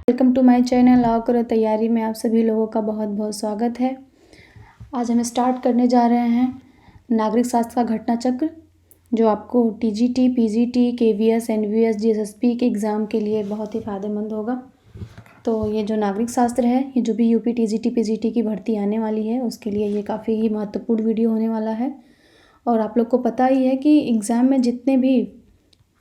Welcome to my channel लाओ करो तैयारी में आप सभी लोगों का बहुत बहुत स्वागत है। आज हम स्टार्ट करने जा रहे हैं नागरिक शास्त्र का घटना चक्र, जो आपको टीजीटी, पीजीटी, केवीएस, एनवीएस, जीएसएसपी के एग्ज़ाम के लिए बहुत ही फ़ायदेमंद होगा। तो ये जो नागरिक शास्त्र है, ये जो भी यूपी टीजीटी पीजीटी की भर्ती आने वाली है उसके लिए ये काफ़ी ही महत्वपूर्ण वीडियो होने वाला है। और आप लोग को पता ही है कि एग्ज़ाम में जितने भी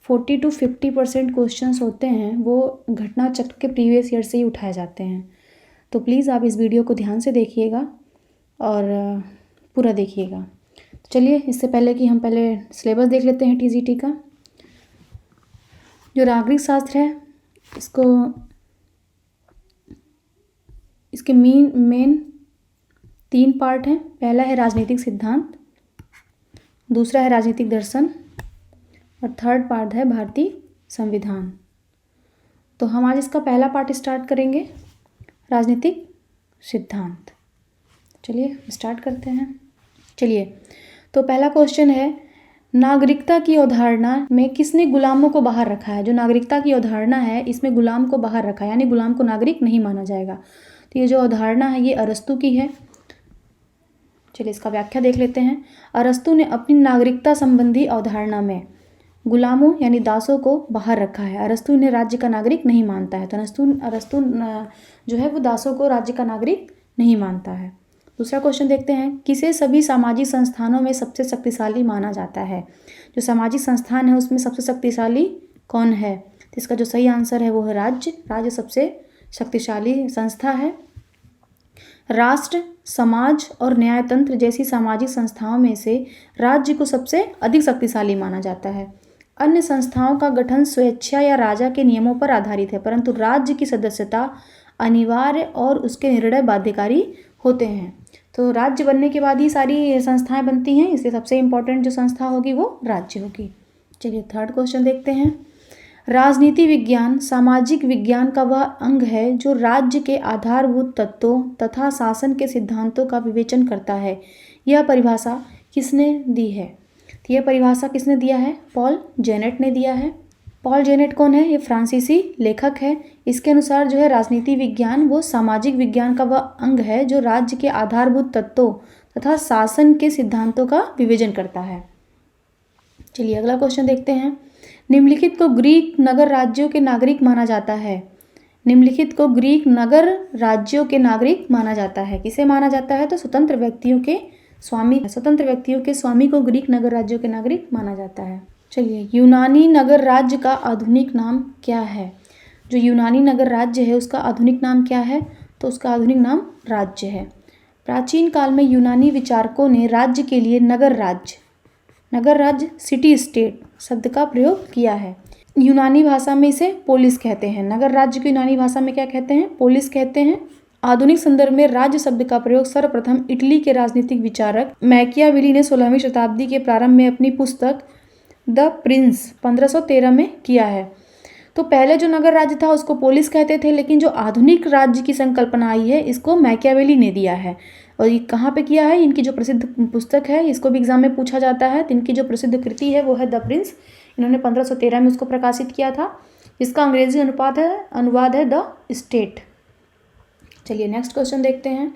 40 to 50% क्वेश्चंस होते हैं वो घटना चक्र के प्रीवियस ईयर से ही उठाए जाते हैं। तो प्लीज़ आप इस वीडियो को ध्यान से देखिएगा और पूरा देखिएगा। तो चलिए, इससे पहले कि हम पहले सिलेबस देख लेते हैं टीजीटी का। जो नागरिक शास्त्र है इसके मेन 3 पार्ट हैं। पहला है राजनीतिक सिद्धांत, दूसरा है राजनीतिक दर्शन और थर्ड पार्ट है भारतीय संविधान। तो हम आज इसका पहला पार्ट स्टार्ट करेंगे, राजनीतिक सिद्धांत। चलिए स्टार्ट करते हैं। चलिए, तो पहला क्वेश्चन है, नागरिकता की अवधारणा में किसने गुलामों को बाहर रखा है। जो नागरिकता की अवधारणा है इसमें गुलाम को बाहर रखा है, यानी गुलाम को नागरिक नहीं माना जाएगा। तो ये जो अवधारणा है ये अरस्तू की है। चलिए इसका व्याख्या देख लेते हैं। अरस्तू ने अपनी नागरिकता संबंधी अवधारणा में गुलामों यानी दासों को बाहर रखा है। अरस्तू इन्हें राज्य का नागरिक नहीं मानता है। तो अरस्तू जो है वो दासों को राज्य का नागरिक नहीं मानता है। दूसरा क्वेश्चन देखते हैं, किसे सभी सामाजिक संस्थानों में सबसे शक्तिशाली माना जाता है। जो सामाजिक संस्थान है उसमें सबसे शक्तिशाली कौन है। तो इसका जो सही आंसर है वो है राज्य। राज्य सबसे शक्तिशाली संस्था है। राष्ट्र, समाज और न्यायतंत्र जैसी सामाजिक संस्थाओं में से राज्य को सबसे अधिक शक्तिशाली माना जाता है। अन्य संस्थाओं का गठन स्वेच्छा या राजा के नियमों पर आधारित है, परंतु राज्य की सदस्यता अनिवार्य और उसके निर्णय बाध्यकारी होते हैं। तो राज्य बनने के बाद ही सारी संस्थाएं बनती हैं, इसलिए सबसे इम्पोर्टेंट जो संस्था होगी वो राज्य होगी। चलिए थर्ड क्वेश्चन देखते हैं। राजनीति विज्ञान सामाजिक विज्ञान का वह अंग है जो राज्य के आधारभूत तत्वों तथा शासन के सिद्धांतों का विवेचन करता है। यह परिभाषा किसने दी है। तो यह परिभाषा किसने दिया है, पॉल जेनेट ने दिया है। पॉल जेनेट कौन है, ये फ्रांसीसी लेखक है। इसके अनुसार जो है राजनीति विज्ञान वो सामाजिक विज्ञान का वह अंग है जो राज्य के आधारभूत तत्वों तथा शासन के सिद्धांतों का विवेचन करता है। चलिए अगला क्वेश्चन देखते हैं। निम्नलिखित को ग्रीक नगर राज्यों के नागरिक माना जाता है। निम्नलिखित को ग्रीक नगर राज्यों के नागरिक माना जाता है। किसे माना जाता है, तो स्वतंत्र व्यक्तियों के स्वामी को ग्रीक नगर राज्यों के नागरिक माना जाता है। चलिए, यूनानी नगर राज्य का आधुनिक नाम क्या है। जो यूनानी नगर राज्य है उसका आधुनिक नाम क्या है, तो उसका आधुनिक नाम राज्य है। प्राचीन काल में यूनानी विचारकों ने राज्य के लिए नगर राज्य सिटी स्टेट शब्द का प्रयोग किया है। यूनानी भाषा में इसे पोलिस कहते हैं। नगर राज्य को यूनानी भाषा में क्या कहते हैं, पोलिस कहते हैं। आधुनिक संदर्भ में राज्य शब्द का प्रयोग सर्वप्रथम इटली के राजनीतिक विचारक मैकियावेली ने 16वीं शताब्दी के प्रारंभ में अपनी पुस्तक द प्रिंस 1513 में किया है। तो पहले जो नगर राज्य था उसको पोलिस कहते थे, लेकिन जो आधुनिक राज्य की संकल्पना आई है इसको मैकियावेली ने दिया है। और ये कहाँ पे किया है, इनकी जो प्रसिद्ध पुस्तक है, इसको भी एग्जाम में पूछा जाता है। तो इनकी जो प्रसिद्ध कृति है वो है द प्रिंस। इन्होंने 1513 में उसको प्रकाशित किया था। इसका अंग्रेजी अनुवाद है द स्टेट। चलिए नेक्स्ट क्वेश्चन देखते हैं।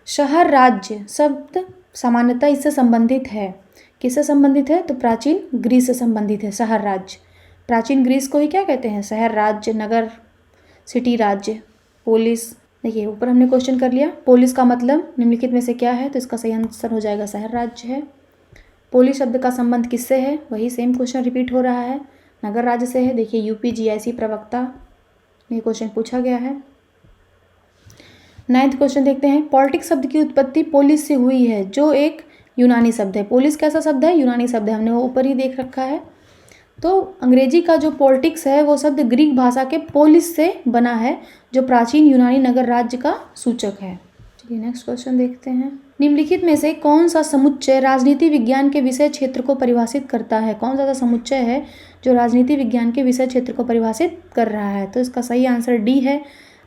शहर राज्य शब्द सामान्यतः इससे संबंधित है। किससे संबंधित है, तो प्राचीन ग्रीस से संबंधित है शहर राज्य। प्राचीन ग्रीस को ही क्या कहते हैं, शहर राज्य, नगर सिटी राज्य, पोलिस। देखिए ऊपर हमने क्वेश्चन कर लिया, पोलिस का मतलब निम्नलिखित में से क्या है, तो इसका सही आंसर हो जाएगा शहर राज्य है। पोलिस शब्द का संबंध किससे है, वही सेम क्वेश्चन रिपीट हो रहा है, नगर राज्य से है। देखिए यूपीजीआईसी प्रवक्ता में क्वेश्चन पूछा गया है। 9th क्वेश्चन देखते हैं। पॉलिटिक्स शब्द की उत्पत्ति पोलिस से हुई है, जो एक यूनानी शब्द है। पोलिस कैसा शब्द है, यूनानी शब्द है, हमने वो ऊपर ही देख रखा है। तो अंग्रेजी का जो पॉलिटिक्स है वो शब्द ग्रीक भाषा के पोलिस से बना है, जो प्राचीन यूनानी नगर राज्य का सूचक है। चलिए नेक्स्ट क्वेश्चन देखते हैं। निम्नलिखित में से कौन सा समुच्चय राजनीति विज्ञान के विषय क्षेत्र को परिभाषित करता है। कौन सा समुच्चय है जो राजनीति विज्ञान के विषय क्षेत्र को परिभाषित कर रहा है, तो इसका सही आंसर डी है,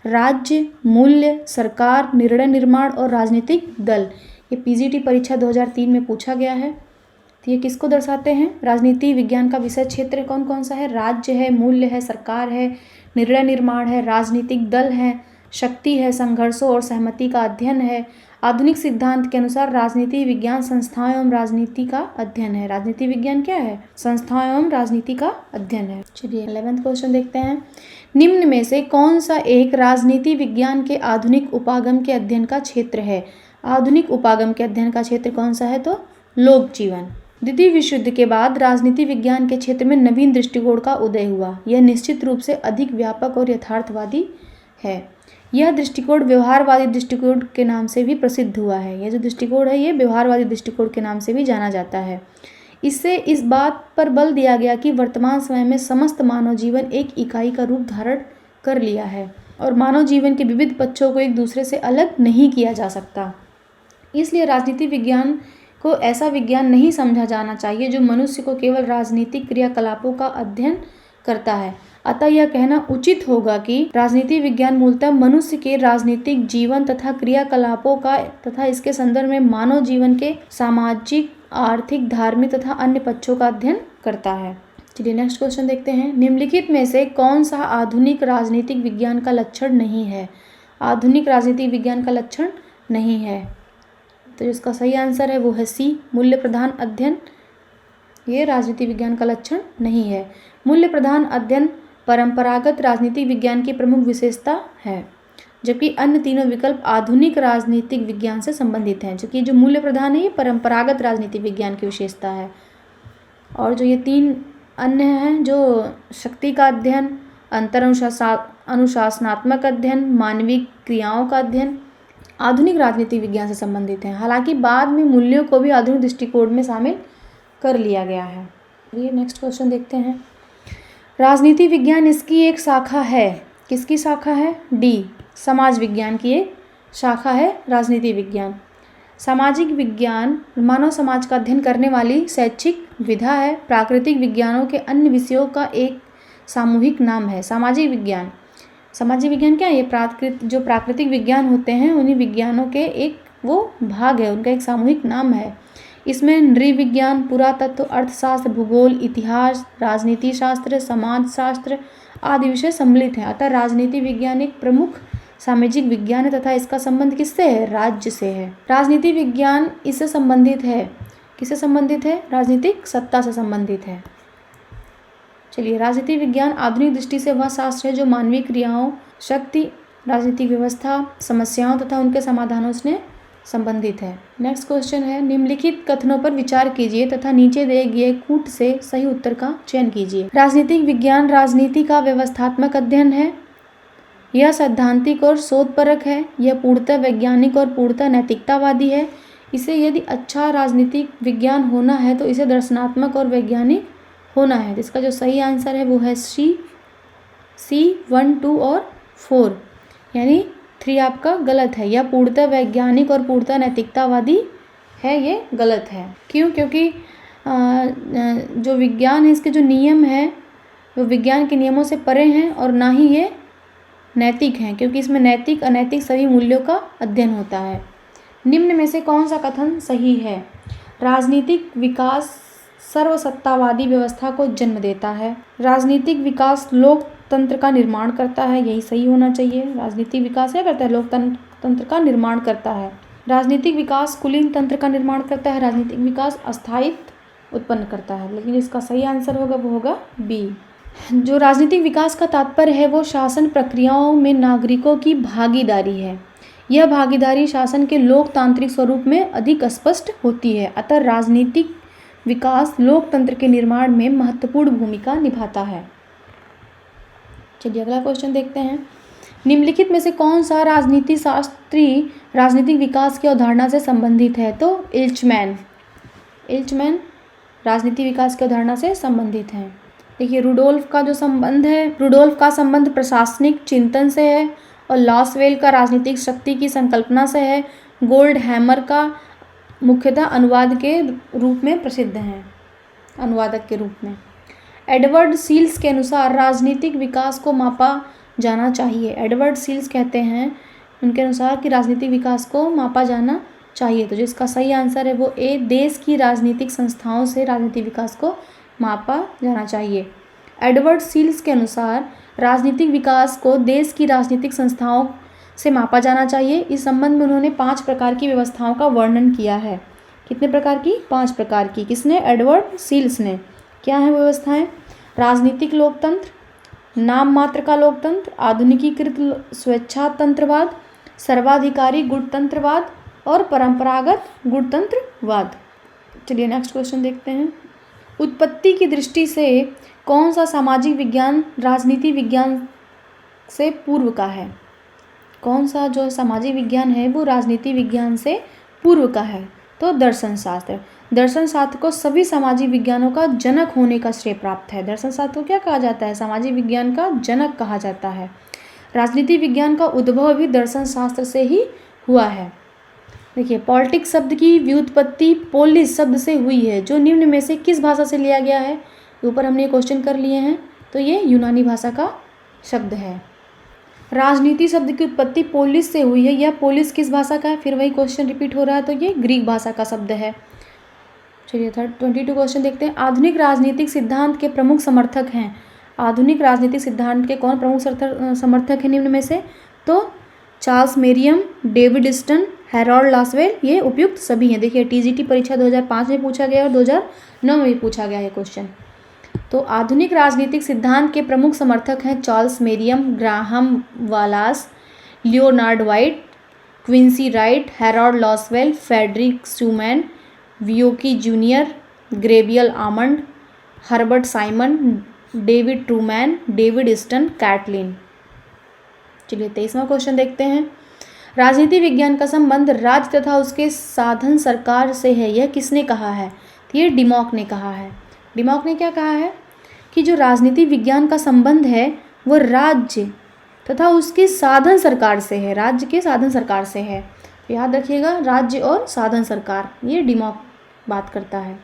राज्य, मूल्य, सरकार, निर्णय निर्माण और राजनीतिक दल। ये पीजीटी परीक्षा 2003 में पूछा गया है। तो ये किसको दर्शाते हैं, राजनीति विज्ञान का विषय क्षेत्र कौन कौन सा है, राज्य है, मूल्य है, सरकार है, निर्णय निर्माण है, राजनीतिक दल है, शक्ति है, संघर्षों और सहमति का अध्ययन है। आधुनिक सिद्धांत के अनुसार राजनीति विज्ञान संस्थाओं एवं राजनीति का अध्ययन है। राजनीति विज्ञान क्या है? संस्थाओं एवं राजनीति का अध्ययन है। चलिए 11वां क्वेश्चन देखते हैं। निम्न में से कौन सा एक राजनीति विज्ञान के आधुनिक उपागम के अध्ययन का क्षेत्र है? आधुनिक उपागम के अध्ययन का क्षेत्र कौन सा है? तो लोक जीवन। द्वितीय विश्व युद्ध के बाद राजनीति विज्ञान के क्षेत्र में नवीन दृष्टिकोण का उदय हुआ। यह निश्चित रूप से अधिक व्यापक और यथार्थवादी है। यह दृष्टिकोण व्यवहारवादी दृष्टिकोण के नाम से भी प्रसिद्ध हुआ है। यह जो दृष्टिकोण है ये व्यवहारवादी दृष्टिकोण के नाम से भी जाना जाता है। इससे इस बात पर बल दिया गया कि वर्तमान समय में समस्त मानव जीवन एक इकाई का रूप धारण कर लिया है और मानव जीवन के विविध पक्षों को एक दूसरे से अलग नहीं किया जा सकता। इसलिए राजनीति विज्ञान को ऐसा विज्ञान नहीं समझा जाना चाहिए जो मनुष्य को केवल राजनीतिक क्रियाकलापों का अध्ययन करता है। अतः यह कहना उचित होगा कि राजनीति विज्ञान मूलतः मनुष्य के राजनीतिक जीवन तथा क्रियाकलापों का तथा इसके संदर्भ में मानव जीवन के सामाजिक, आर्थिक, धार्मिक तथा अन्य पक्षों का अध्ययन करता है। चलिए नेक्स्ट क्वेश्चन देखते हैं। निम्नलिखित में से कौन सा आधुनिक राजनीतिक विज्ञान का लक्षण नहीं है? आधुनिक राजनीतिक विज्ञान का लक्षण नहीं है, तो इसका सही आंसर है वो है सी, मूल्य प्रधान अध्ययन। ये राजनीति विज्ञान का लक्षण नहीं है। मूल्य प्रधान अध्ययन परंपरागत राजनीतिक विज्ञान की प्रमुख विशेषता है, जबकि अन्य तीनों विकल्प आधुनिक राजनीतिक विज्ञान से संबंधित हैं। क्योंकि जो मूल्य प्रधान है ये परंपरागत राजनीतिक विज्ञान की विशेषता है, और जो ये तीन अन्य हैं, जो शक्ति का अध्ययन, अंतर अनुशासनात्मक अध्ययन, मानवीय क्रियाओं का अध्ययन, आधुनिक राजनीतिक विज्ञान से संबंधित हैं। हालांकि बाद में मूल्यों को भी आधुनिक दृष्टिकोण में शामिल कर लिया गया है। ये नेक्स्ट क्वेश्चन देखते हैं। राजनीति विज्ञान इसकी एक शाखा है। किसकी शाखा है? डी, समाज विज्ञान की एक शाखा है राजनीति विज्ञान। सामाजिक विज्ञान मानव समाज का अध्ययन करने वाली शैक्षिक विधा है। प्राकृतिक विज्ञानों के अन्य विषयों का एक सामूहिक नाम है। सामाजिक विज्ञान क्या है? ये जो प्राकृतिक विज्ञान होते हैं उन्हीं विज्ञानों के एक वो भाग है, उनका एक सामूहिक नाम है। इसमें नृविज्ञान, पुरातत्व, अर्थशास्त्र, भूगोल, इतिहास, राजनीति शास्त्र, समाजशास्त्र आदि विषय सम्मिलित हैं। अतः राजनीति विज्ञान एक प्रमुख सामाजिक विज्ञान है तथा इसका संबंध किससे है? राज्य से है। राजनीति विज्ञान इससे संबंधित है। किससे संबंधित है? राजनीतिक सत्ता से संबंधित है। चलिए, राजनीति विज्ञान आधुनिक दृष्टि से वह शास्त्र है जो मानवीय क्रियाओं, शक्ति, राजनीतिक व्यवस्था, समस्याओं तथा उनके समाधानों से संबंधित है। नेक्स्ट क्वेश्चन है। निम्नलिखित कथनों पर विचार कीजिए तथा नीचे दिए गए कूट से सही उत्तर का चयन कीजिए। राजनीतिक विज्ञान राजनीति का व्यवस्थात्मक अध्ययन है। यह सैद्धांतिक और शोधपरक है। यह पूर्णतः वैज्ञानिक और पूर्णतः नैतिकतावादी है। इसे यदि अच्छा राजनीतिक विज्ञान होना है तो इसे दर्शनात्मक और वैज्ञानिक होना है। इसका जो सही आंसर है वो है सी 1, 2 और 4, यानी 3 आपका गलत है। यह पूर्णतः वैज्ञानिक और पूर्णतः नैतिकतावादी है, ये गलत है। क्यों? क्योंकि जो विज्ञान है इसके जो नियम हैं वो विज्ञान के नियमों से परे हैं और ना ही ये नैतिक हैं, क्योंकि इसमें नैतिक अनैतिक सभी मूल्यों का अध्ययन होता है। निम्न में से कौन सा कथन सही है? राजनीतिक विकास सर्वसत्तावादी व्यवस्था को जन्म देता है। राजनीतिक विकास लोकतंत्र का निर्माण करता है, यही सही होना चाहिए। राजनीतिक विकास क्या करता है? लोकतंत्र का निर्माण करता है। राजनीतिक विकास कुलीन तंत्र का निर्माण करता है। राजनीतिक विकास अस्थायित्व उत्पन्न करता है, लेकिन इसका सही आंसर होगा वो होगा बी। जो राजनीतिक विकास का तात्पर्य है वो शासन प्रक्रियाओं में नागरिकों की भागीदारी है। यह भागीदारी शासन के लोकतांत्रिक स्वरूप में अधिक स्पष्ट होती है। अतः राजनीतिक विकास लोकतंत्र के निर्माण में महत्वपूर्ण भूमिका निभाता है। चलिए अगला क्वेश्चन देखते हैं। निम्नलिखित में से कौन सा राजनीति शास्त्री राजनीतिक विकास की अवधारणा से संबंधित है? तो इल्चमैन राजनीति विकास की अवधारणा से संबंधित है। देखिए, रुडोल्फ का संबंध प्रशासनिक चिंतन से है और लॉसवेल का राजनीतिक शक्ति की संकल्पना से है। गोल्ड हैमर का मुख्यतः अनुवाद के रूप में प्रसिद्ध हैं, अनुवादक के रूप में। एडवर्ड सील्स के अनुसार राजनीतिक विकास को मापा जाना चाहिए। एडवर्ड सील्स कहते हैं उनके अनुसार कि राजनीतिक विकास को मापा जाना चाहिए, तो जिसका सही आंसर है वो ए, देश की राजनीतिक संस्थाओं से राजनीतिक विकास को मापा जाना चाहिए। एडवर्ड सील्स के अनुसार राजनीतिक विकास को देश की राजनीतिक संस्थाओं से मापा जाना चाहिए। इस संबंध में उन्होंने 5 प्रकार की व्यवस्थाओं का वर्णन किया है। कितने प्रकार की? 5 प्रकार की। किसने? एडवर्ड सील्स ने। क्या है व्यवस्थाएं? राजनीतिक लोकतंत्र, नाम मात्र का लोकतंत्र, आधुनिकीकृत स्वेच्छातंत्रवाद, सर्वाधिकारी गुणतंत्रवाद और परंपरागत गुणतंत्रवाद। चलिए नेक्स्ट क्वेश्चन देखते हैं। उत्पत्ति की दृष्टि से कौन सा सामाजिक विज्ञान राजनीति विज्ञान से पूर्व का है? कौन सा जो सामाजिक विज्ञान है वो राजनीति विज्ञान से पूर्व का है? तो दर्शन शास्त्र। दर्शन शास्त्र को सभी सामाजिक विज्ञानों का जनक होने का श्रेय प्राप्त है। दर्शन शास्त्र को क्या कहा जाता है? सामाजिक विज्ञान का जनक कहा जाता है। राजनीति विज्ञान का उद्भव भी दर्शन शास्त्र से ही हुआ है। देखिए, पॉलिटिक्स शब्द की व्युत्पत्ति पोलिस शब्द से हुई है, जो निम्न में से किस भाषा से लिया गया है? ऊपर हमने क्वेश्चन कर लिए हैं, तो ये यूनानी भाषा का शब्द है। राजनीति शब्द की उत्पत्ति पोलिस से हुई है, यह पोलिस किस भाषा का है? फिर वही क्वेश्चन रिपीट हो रहा है, तो ये ग्रीक भाषा का शब्द है। चलिए 22 क्वेश्चन देखते हैं। आधुनिक राजनीतिक सिद्धांत के प्रमुख समर्थक हैं। आधुनिक राजनीतिक सिद्धांत के कौन प्रमुख समर्थक हैं निम्न में से? तो Charles Merriam, David Easton, Harold Lasswell, ये उपयुक्त सभी हैं। देखिए, टीजीटी परीक्षा 2005 में पूछा गया और 2009 में भी पूछा गया है क्वेश्चन। तो आधुनिक राजनीतिक सिद्धांत के प्रमुख समर्थक हैं Charles Merriam, Graham Wallas, Leonard White, Quincy Wright, Harold Lasswell, Frederick Schuman, V O Key junior, Gabriel Almond, Herbert Simon, David Truman, David Easton, Catlin. चलिए 23वां क्वेश्चन देखते हैं। राजनीति विज्ञान का संबंध राज्य तथा उसके साधन सरकार से है, यह किसने कहा है? तो ये डिमॉक ने कहा है। डिमॉक ने क्या कहा है कि जो राजनीति विज्ञान का संबंध है वो राज्य तथा उसके साधन सरकार से है, राज्य के साधन सरकार से है। तो याद रखिएगा, राज्य और साधन सरकार, ये डिमॉक बात करता है।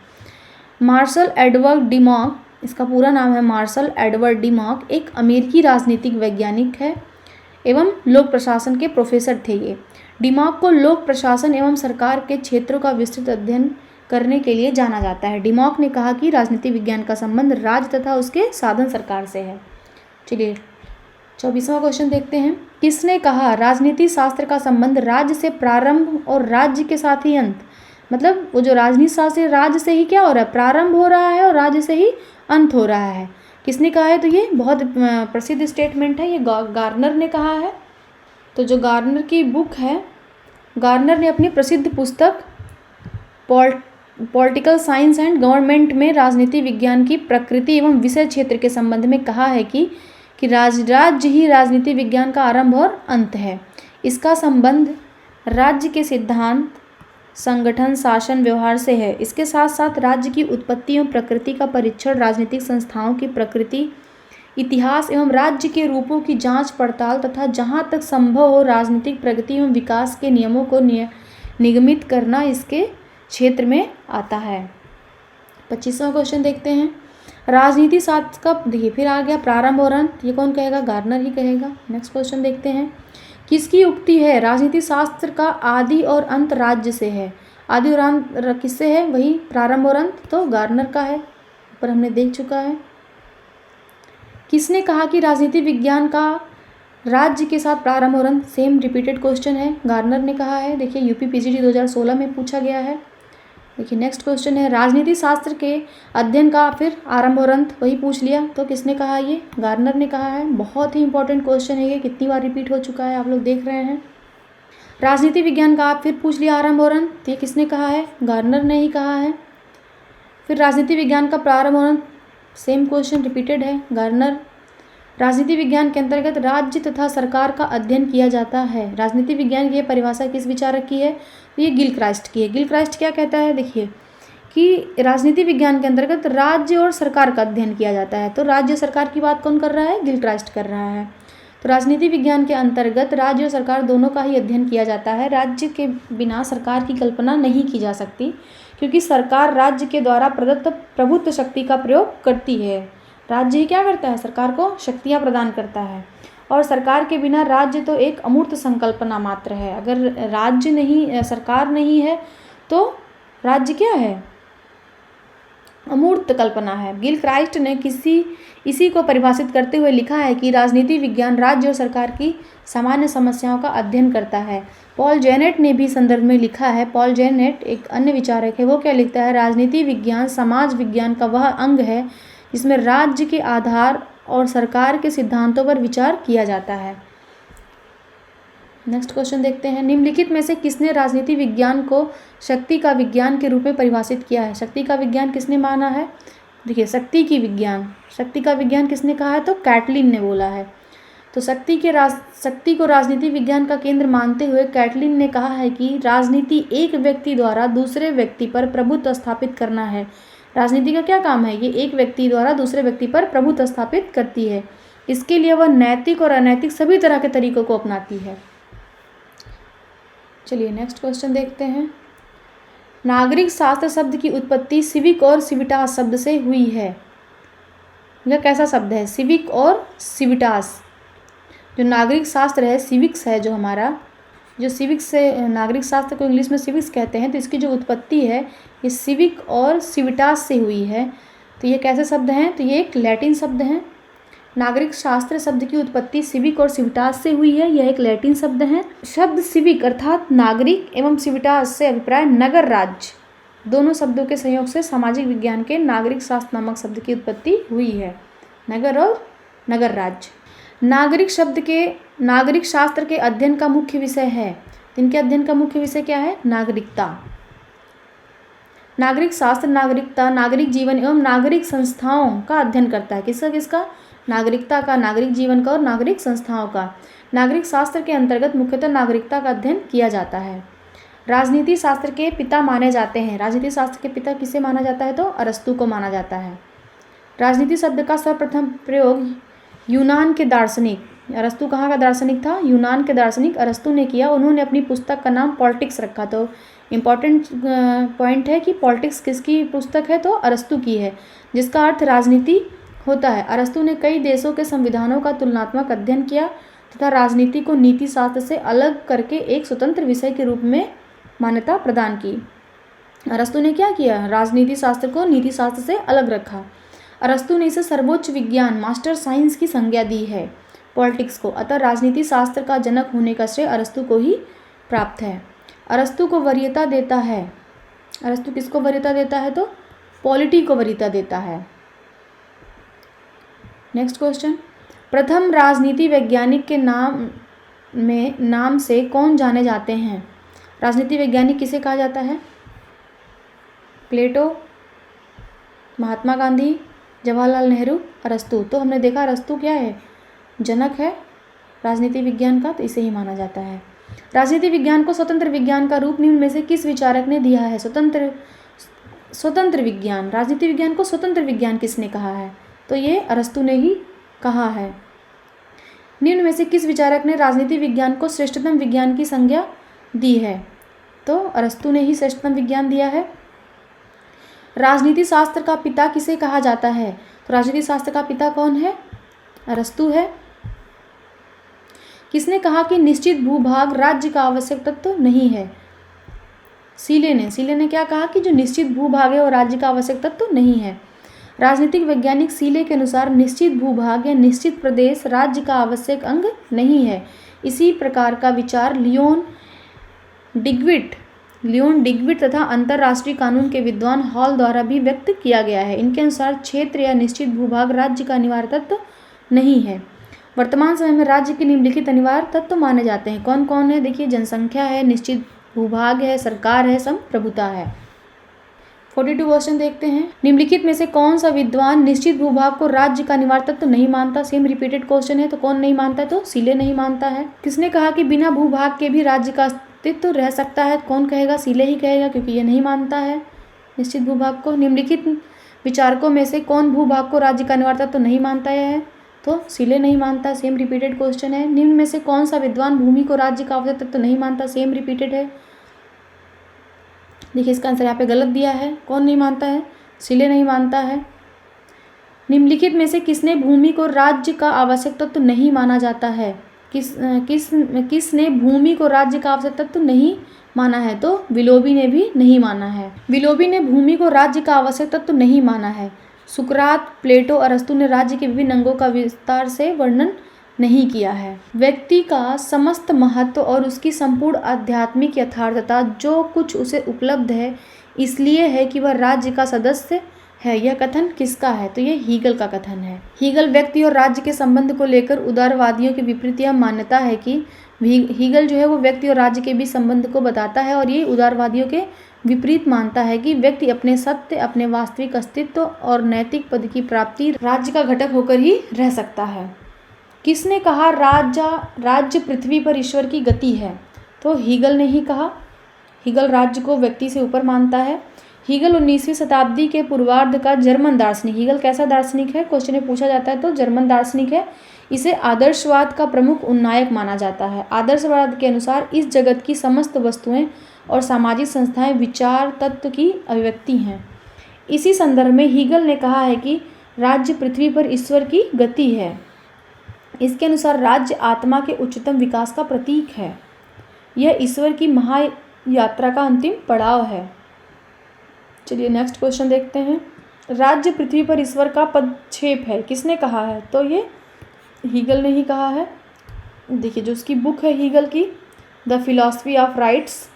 मार्शल एडवर्ड डिमॉक, इसका पूरा नाम है मार्शल एडवर्ड डिमॉक, एक अमेरिकी राजनीतिक वैज्ञानिक है एवं लोक प्रशासन के प्रोफेसर थे। ये डिमॉक को लोक प्रशासन एवं सरकार के क्षेत्रों का विस्तृत अध्ययन करने के लिए जाना जाता है। डिमॉक ने कहा कि राजनीति विज्ञान का संबंध राज्य तथा उसके साधन सरकार से है। चलिए 24वां क्वेश्चन देखते हैं। किसने कहा राजनीति शास्त्र का संबंध राज्य से प्रारंभ और राज्य के साथ ही अंत? मतलब वो जो राजनीति शास्त्र राज्य से ही क्या हो रहा है? प्रारंभ हो रहा है और राज्य से ही अंत हो रहा है। किसने कहा है? तो ये बहुत प्रसिद्ध स्टेटमेंट है, ये गार्नर ने कहा है। तो जो गार्नर की बुक है, गार्नर ने अपनी प्रसिद्ध पुस्तक पॉलिटिकल साइंस एंड गवर्नमेंट में राजनीति विज्ञान की प्रकृति एवं विषय क्षेत्र के संबंध में कहा है कि राज्य ही राजनीति विज्ञान का आरंभ और अंत है। इसका संबंध राज्य के सिद्धांत, संगठन, शासन, व्यवहार से है। इसके साथ साथ राज्य की उत्पत्ति एवं प्रकृति का परीक्षण, राजनीतिक संस्थाओं की प्रकृति, इतिहास एवं राज्य के रूपों की जांच पड़ताल तथा जहां तक संभव हो राजनीतिक प्रगति एवं विकास के नियमों को निगमित करना इसके क्षेत्र में आता है। 25वां क्वेश्चन देखते हैं। राजनीति शास्त्र का, देखिए फिर आ गया प्रारंभ और अंत, ये कौन कहेगा? गार्नर ही कहेगा। नेक्स्ट क्वेश्चन देखते हैं। किसकी उक्ति है राजनीति शास्त्र का आदि और अंत राज्य से है? आदि और अंत किससे है? वही प्रारंभ और अंत, तो गार्नर का है, पर हमने देख चुका है। किसने कहा कि राजनीति विज्ञान का राज्य के साथ प्रारंभ और अंत? सेम रिपीटेड क्वेश्चन है, गार्नर ने कहा है। देखिए यूपी पीजीटी 2016 में पूछा गया है। देखिए नेक्स्ट क्वेश्चन है। राजनीति शास्त्र के अध्ययन का फिर आरंभ और अंत, वही पूछ लिया, तो किसने कहा? ये गार्नर ने कहा है। बहुत ही इंपॉर्टेंट क्वेश्चन है ये, कितनी बार रिपीट हो चुका है, आप लोग देख रहे हैं। राजनीति विज्ञान का आप फिर पूछ लिया आरंभ और अंत, ये किसने कहा है? गार्नर ने ही कहा है। फिर राजनीति विज्ञान का प्रारंभ और अंत, सेम क्वेश्चन रिपीटेड है, गार्नर। राजनीति विज्ञान के अंतर्गत राज्य तथा सरकार का अध्ययन किया जाता है। राजनीति विज्ञान की यह परिभाषा किस विचारक की है? तो ये गिलक्राइस्ट की है। गिलक्राइस्ट क्या कहता है? देखिए कि राजनीति विज्ञान के अंतर्गत राज्य और सरकार का अध्ययन किया जाता है। तो राज्य सरकार की बात कौन कर रहा है? गिलक्राइस्ट कर रहा है। तो राजनीति विज्ञान के अंतर्गत राज्य और सरकार दोनों का ही अध्ययन किया जाता है। राज्य के बिना सरकार की कल्पना नहीं की जा सकती, क्योंकि सरकार राज्य के द्वारा प्रदत्त प्रभुत्व शक्ति का प्रयोग करती है। राज्य ही क्या करता है? सरकार को शक्तियाँ प्रदान करता है, और सरकार के बिना राज्य तो एक अमूर्त संकल्पना मात्र है। अगर राज्य नहीं, सरकार नहीं है तो राज्य क्या है? अमूर्त कल्पना है। गिल क्राइस्ट ने इसी को परिभाषित करते हुए लिखा है कि राजनीति विज्ञान राज्य और सरकार की सामान्य समस्याओं का अध्ययन करता है। पॉल जेनेट ने भी संदर्भ में लिखा है। पॉल जेनेट एक अन्य विचारक है। वो क्या लिखता है? राजनीति विज्ञान समाज विज्ञान का वह अंग है जिसमें राज्य के आधार और सरकार के सिद्धांतों पर विचार किया जाता है। नेक्स्ट क्वेश्चन देखते हैं। निम्नलिखित में से किसने राजनीति विज्ञान को शक्ति का विज्ञान के रूप में परिभाषित किया है? शक्ति का विज्ञान किसने माना है? देखिए, शक्ति का विज्ञान किसने कहा है? तो कैटलिन ने बोला है। तो शक्ति को राजनीति विज्ञान का केंद्र मानते हुए कैटलिन ने कहा है कि राजनीति एक व्यक्ति द्वारा दूसरे व्यक्ति पर प्रभुत्व स्थापित करना है। राजनीति का क्या काम है? ये एक व्यक्ति द्वारा दूसरे व्यक्ति पर प्रभुत्व स्थापित करती है। इसके लिए वह नैतिक और अनैतिक सभी तरह के तरीकों को अपनाती है। चलिए नेक्स्ट क्वेश्चन देखते हैं। नागरिक शास्त्र शब्द की उत्पत्ति सिविक और सिविटास शब्द से हुई है। यह कैसा शब्द है? सिविक और सिविटास। जो नागरिक शास्त्र है, सिविक्स है जो हमारा, जो सिविक्स से नागरिक शास्त्र को इंग्लिश में सिविक्स कहते हैं, तो इसकी जो उत्पत्ति है ये सिविक और सिविटास से हुई है। तो ये कैसे शब्द हैं? तो ये एक लैटिन शब्द हैं। नागरिक शास्त्र शब्द की उत्पत्ति सिविक और सिविटास से हुई है। यह एक लैटिन शब्द है। शब्द सिविक अर्थात नागरिक एवं सिविटास से अभिप्राय नगर राज्य, दोनों शब्दों के संयोग से सामाजिक विज्ञान के नागरिक शास्त्र नामक शब्द की उत्पत्ति हुई है। नगर और नगर राज्य। नागरिक शब्द के नागरिक शास्त्र के अध्ययन का मुख्य विषय है। इनके अध्ययन का मुख्य विषय क्या है? नागरिकता। नागरिक शास्त्र नागरिकता, नागरिक जीवन एवं नागरिक संस्थाओं का अध्ययन करता है। किसका? नागरिकता का, नागरिक जीवन का और नागरिक संस्थाओं का। नागरिक शास्त्र के अंतर्गत मुख्यतः नागरिकता का अध्ययन किया जाता है। राजनीति शास्त्र के पिता माने जाते हैं। राजनीति शास्त्र के पिता किसे माना जाता है? तो अरस्तू को माना जाता है। राजनीति शब्द का सर्वप्रथम प्रयोग यूनान के दार्शनिक, अरस्तू कहाँ का दार्शनिक था? यूनान के दार्शनिक अरस्तू ने किया। उन्होंने अपनी पुस्तक का नाम पॉलिटिक्स रखा। तो इम्पॉर्टेंट पॉइंट है कि पॉलिटिक्स किसकी पुस्तक है? तो अरस्तू की है, जिसका अर्थ राजनीति होता है। अरस्तू ने कई देशों के संविधानों का तुलनात्मक अध्ययन किया तथा राजनीति को नीति शास्त्र से अलग करके एक स्वतंत्र विषय के रूप में मान्यता प्रदान की। अरस्तू ने क्या किया? राजनीति शास्त्र को नीति शास्त्र से अलग रखा। अरस्तू ने इसे सर्वोच्च विज्ञान, मास्टर साइंस की संज्ञा दी है, पॉलिटिक्स को। अतः राजनीति शास्त्र का जनक होने का श्रेय अरस्तू को ही प्राप्त है। अरस्तू को वरीयता देता है। अरस्तू किसको वरीयता देता है? तो पॉलिटी को वरीयता देता है। Next question. प्रथम राजनीति वैज्ञानिक के नाम से कौन जाने जाते हैं? राजनीति वैज्ञानिक किसे कहा जाता है? प्लेटो, महात्मा गांधी, जवाहरलाल नेहरू, अरस्तू। तो हमने देखा अरस्तू क्या है? जनक है राजनीति विज्ञान का, तो इसे ही माना जाता है। राजनीति विज्ञान को स्वतंत्र विज्ञान का रूप निम्न में से किस विचारक ने दिया है? स्वतंत्र विज्ञान। राजनीति विज्ञान को स्वतंत्र विज्ञान किसने कहा है? तो ये अरस्तू ने ही कहा है। निम्न में से किस विचारक ने राजनीति विज्ञान को श्रेष्ठतम विज्ञान की संज्ञा दी है? तो अरस्तू ने ही श्रेष्ठतम विज्ञान दिया है। राजनीति शास्त्र का पिता किसे कहा जाता है? तो राजनीति शास्त्र का पिता कौन है? अरस्तू है। किसने कहा कि निश्चित भूभाग राज्य का आवश्यक तत्व नहीं है? सीले ने क्या कहा कि जो निश्चित भूभाग है वो राज्य का आवश्यक तत्व नहीं है। राजनीतिक वैज्ञानिक सीले के अनुसार निश्चित भूभाग या निश्चित प्रदेश राज्य का आवश्यक अंग नहीं है। इसी प्रकार का विचार लियोन डिग्विड तथा अंतर्राष्ट्रीय कानून के विद्वान हॉल द्वारा भी व्यक्त किया गया है। इनके अनुसार क्षेत्र या निश्चित भूभाग राज्य का अनिवार्य तत्व नहीं है। वर्तमान समय में राज्य के निम्नलिखित अनिवार्य तत्व माने जाते हैं। कौन कौन है? देखिए, जनसंख्या है, निश्चित भूभाग है, सरकार है, संप्रभुता है। 42 क्वेश्चन देखते हैं। निम्नलिखित में से कौन सा विद्वान निश्चित भूभाग को राज्य का अनिवार्य तत्व नहीं मानता? सेम रिपीटेड क्वेश्चन है, तो कौन नहीं मानता? तो सीले नहीं मानता है। किसने कहा कि बिना भूभाग के भी राज्य का अस्तित्व रह सकता है? कौन कहेगा? सीले ही कहेगा, क्योंकि ये नहीं मानता है निश्चित भूभाग को। निम्नलिखित विचारकों में से कौन भूभाग को राज्य का अनिवार्य तत्व नहीं मानता है? तो सीले नहीं मानता। सेम रिपीटेड क्वेश्चन है। निम्न में से कौन सा विद्वान भूमि को राज्य का आवश्यक तत्व नहीं मानता? सेम रिपीटेड है। देखिए, इसका आंसर यहाँ पे गलत दिया है। कौन नहीं मानता है? सीले नहीं मानता है। निम्नलिखित में से किसने भूमि को राज्य का आवश्यक तत्व नहीं माना जाता है? किसने भूमि को राज्य का आवश्यक तत्व नहीं माना है? तो विलोबी ने भी नहीं माना है। विलोबी ने भूमि को राज्य का आवश्यक तत्व नहीं माना है। सुकरात, प्लेटो, अरस्तु ने राज्य के विभिन्न अंगों का विस्तार से वर्णन नहीं किया है। व्यक्ति का समस्त महत्व और उसकी संपूर्ण आध्यात्मिक यथार्थता जो कुछ उसे उपलब्ध है इसलिए है कि वह राज्य का सदस्य है। यह कथन किसका है? तो यह हीगल का कथन है। हीगल व्यक्ति और राज्य के संबंध को लेकर उदारवादियों के विपरीत यह मान्यता है कि हीगल जो है वो व्यक्ति और राज्य के बीच संबंध को बताता है और ये उदारवादियों के विपरीत मानता है कि व्यक्ति अपने सत्य, अपने वास्तविक अस्तित्व और नैतिक पद की प्राप्ति राज्य का घटक होकर ही रह सकता है। किसने कहा राज्य पृथ्वी पर ईश्वर की गति है? तो हीगल ने ही कहा। हीगल राज्य को व्यक्ति से ऊपर मानता है। हीगल 19वीं शताब्दी के पूर्वार्ध का जर्मन दार्शनिक। हीगल कैसा दार्शनिक है? क्वेश्चन में पूछा जाता है तो जर्मन दार्शनिक है। इसे आदर्शवाद का प्रमुख उन्नायक माना जाता है। आदर्शवाद के अनुसार इस जगत की समस्त वस्तुएं और सामाजिक संस्थाएं विचार तत्व की अभिव्यक्ति हैं। इसी संदर्भ में हीगल ने कहा है कि राज्य पृथ्वी पर ईश्वर की गति है। इसके अनुसार राज्य आत्मा के उच्चतम विकास का प्रतीक है। यह ईश्वर की महायात्रा का अंतिम पड़ाव है। चलिए नेक्स्ट क्वेश्चन देखते हैं। राज्य पृथ्वी पर ईश्वर का पदक्षेप है, किसने कहा है? तो ये हीगल ने ही कहा है। देखिए जो उसकी बुक है हीगल की, द फिलॉसफी ऑफ राइट्स,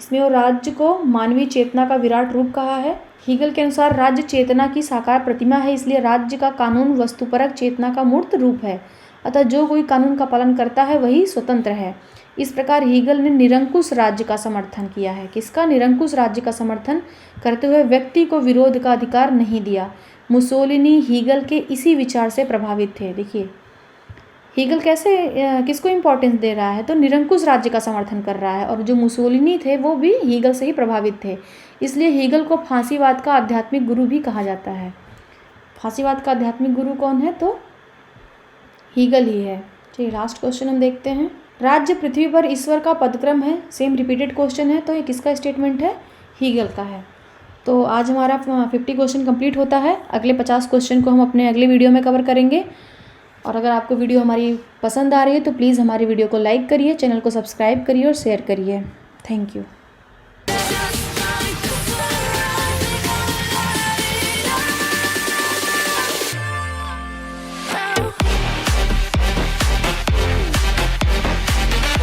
इसमें वो राज्य को मानवीय चेतना का विराट रूप कहा है। हीगल के अनुसार राज्य चेतना की साकार प्रतिमा है, इसलिए राज्य का कानून वस्तुपरक चेतना का मूर्त रूप है। अतः जो कोई कानून का पालन करता है वही स्वतंत्र है। इस प्रकार हीगल ने निरंकुश राज्य का समर्थन किया है। किसका? निरंकुश राज्य का समर्थन करते हुए व्यक्ति को विरोध का अधिकार नहीं दिया। मुसोलिनी हीगल के इसी विचार से प्रभावित थे। देखिए हीगल कैसे किसको इम्पोर्टेंस दे रहा है? तो निरंकुश राज्य का समर्थन कर रहा है। और जो मुसोलिनी थे वो भी हीगल से ही प्रभावित थे, इसलिए हीगल को फांसीवाद का आध्यात्मिक गुरु भी कहा जाता है। फांसीवाद का आध्यात्मिक गुरु कौन है? तो हीगल ही है। चलिए लास्ट क्वेश्चन हम देखते हैं। राज्य पृथ्वी पर ईश्वर का पदक्रम है, सेम रिपीटेड क्वेश्चन है, तो ये किसका स्टेटमेंट है? हीगल का है। तो आज हमारा 50 क्वेश्चन कंप्लीट होता है। अगले 50 क्वेश्चन को हम अपने अगले वीडियो में कवर करेंगे। और अगर आपको वीडियो हमारी पसंद आ रही है तो प्लीज़ हमारी वीडियो को लाइक करिए, चैनल को सब्सक्राइब करिए और शेयर करिए। Thank you.